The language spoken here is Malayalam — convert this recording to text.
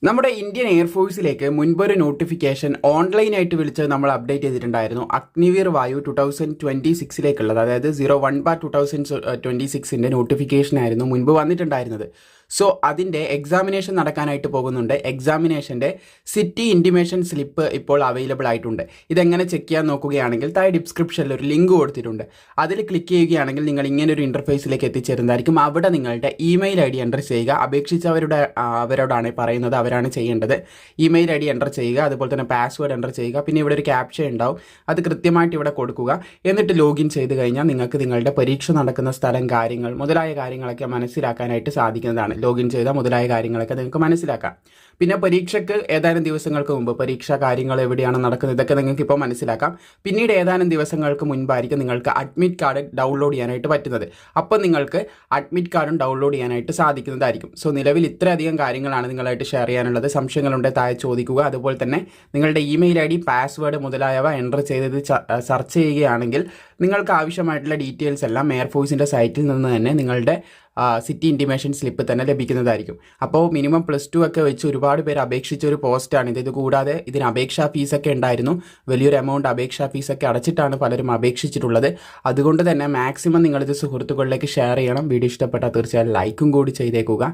നമ്മുടെ ഇന്ത്യൻ എയർഫോഴ്സിലേക്ക് മുൻപൊരു നോട്ടിഫിക്കേഷൻ ഓൺലൈനായിട്ട് വിളിച്ച് നമ്മൾ അപ്ഡേറ്റ് ചെയ്തിട്ടുണ്ടായിരുന്നു. അഗ്നിവീർ വായു 2026 അതായത് 01/2026 നോട്ടിഫിക്കേഷൻ ആയിരുന്നു മുൻപ് വന്നിട്ടുണ്ടായിരുന്നത്. സോ അതിൻ്റെ എക്സാമിനേഷൻ നടക്കാനായിട്ട് പോകുന്നുണ്ട്. എക്സാമിനേഷൻ്റെ സിറ്റി ഇൻറ്റിമേഷൻ സ്ലിപ്പ് ഇപ്പോൾ അവൈലബിൾ ആയിട്ടുണ്ട്. ഇതെങ്ങനെ ചെക്ക് ചെയ്യാൻ നോക്കുകയാണെങ്കിൽ താഴെ ഡിസ്ക്രിപ്ഷനിൽ ഒരു ലിങ്ക് കൊടുത്തിട്ടുണ്ട്. അതിൽ ക്ലിക്ക് ചെയ്യുകയാണെങ്കിൽ നിങ്ങൾ ഇങ്ങനെ ഒരു ഇൻ്റർഫേസിലേക്ക് എത്തിച്ചേരുന്നതായിരിക്കും. അവിടെ നിങ്ങളുടെ ഇമെയിൽ ഐ ഡി എൻ്റർ ചെയ്യുക. അവരോടാണ് പറയുന്നത്, അവരാണ് ചെയ്യേണ്ടത്. ഇമെയിൽ ഐ ഡി എൻ്റർ ചെയ്യുക, അതുപോലെ തന്നെ പാസ്വേഡ് എൻ്റർ ചെയ്യുക. പിന്നെ ഇവിടെ ഒരു ക്യാപ്ച ഉണ്ടാവും, അത് കൃത്യമായിട്ട് ഇവിടെ കൊടുക്കുക. എന്നിട്ട് ലോഗിൻ ചെയ്ത് കഴിഞ്ഞാൽ നിങ്ങൾക്ക് നിങ്ങളുടെ പരീക്ഷ നടക്കുന്ന സ്ഥലം, കാര്യങ്ങൾ മുതലായ കാര്യങ്ങളൊക്കെ മനസ്സിലാക്കാനായിട്ട് സാധിക്കുന്നതാണ്. ലോഗിൻ ചെയ്താൽ മുതലായ കാര്യങ്ങളൊക്കെ നിങ്ങൾക്ക് മനസ്സിലാക്കാം. പിന്നെ പരീക്ഷയ്ക്ക് ഏതാനും ദിവസങ്ങൾക്ക് മുമ്പ് പരീക്ഷാ കാര്യങ്ങൾ എവിടെയാണ് നടക്കുന്നത് ഇതൊക്കെ നിങ്ങൾക്ക് ഇപ്പോൾ മനസ്സിലാക്കാം. പിന്നീട് ഏതാനും ദിവസങ്ങൾക്ക് മുൻപായിരിക്കും നിങ്ങൾക്ക് അഡ്മിറ്റ് കാർഡ് ഡൗൺലോഡ് ചെയ്യാനായിട്ട് പറ്റുന്നത്. അപ്പോൾ നിങ്ങൾക്ക് അഡ്മിറ്റ് കാർഡും ഡൗൺലോഡ് ചെയ്യാനായിട്ട് സാധിക്കുന്നതായിരിക്കും. സോ നിലവിൽ ഇത്രയധികം കാര്യങ്ങളാണ് നിങ്ങളായിട്ട് ഷെയർ ചെയ്യാനുള്ളത്. സംശയങ്ങളുണ്ടെങ്കിൽ താഴെ ചോദിക്കുക. അതുപോലെ തന്നെ നിങ്ങളുടെ ഇമെയിൽ ഐ ഡി, പാസ്വേഡ് മുതലായവ എൻ്റർ ചെയ്ത് സെർച്ച് ചെയ്യുകയാണെങ്കിൽ നിങ്ങൾക്ക് ആവശ്യമായിട്ടുള്ള ഡീറ്റെയിൽസ് എല്ലാം എയർഫോഴ്സിൻ്റെ സൈറ്റിൽ നിന്ന് തന്നെ നിങ്ങളുടെ സിറ്റി ഇൻറ്റിമേഷൻ സ്ലിപ്പ് തന്നെ ലഭിക്കുന്നതായിരിക്കും. അപ്പോൾ മിനിമം +2 ഒക്കെ വെച്ച് ഒരുപാട് പേര് അപേക്ഷിച്ച ഒരു പോസ്റ്റാണിത്. ഇത് കൂടാതെ ഇതിന് അപേക്ഷാ ഫീസൊക്കെ ഉണ്ടായിരുന്നു. വലിയൊരു എമൗണ്ട് അപേക്ഷാ ഫീസൊക്കെ അടച്ചിട്ടാണ് പലരും അപേക്ഷിച്ചിട്ടുള്ളത്. അതുകൊണ്ട് തന്നെ മാക്സിമം നിങ്ങളിത് സുഹൃത്തുക്കളിലേക്ക് ഷെയർ ചെയ്യണം. വീഡിയോ ഇഷ്ടപ്പെട്ടാൽ തീർച്ചയായും ലൈക്കും കൂടി ചെയ്തേക്കുക.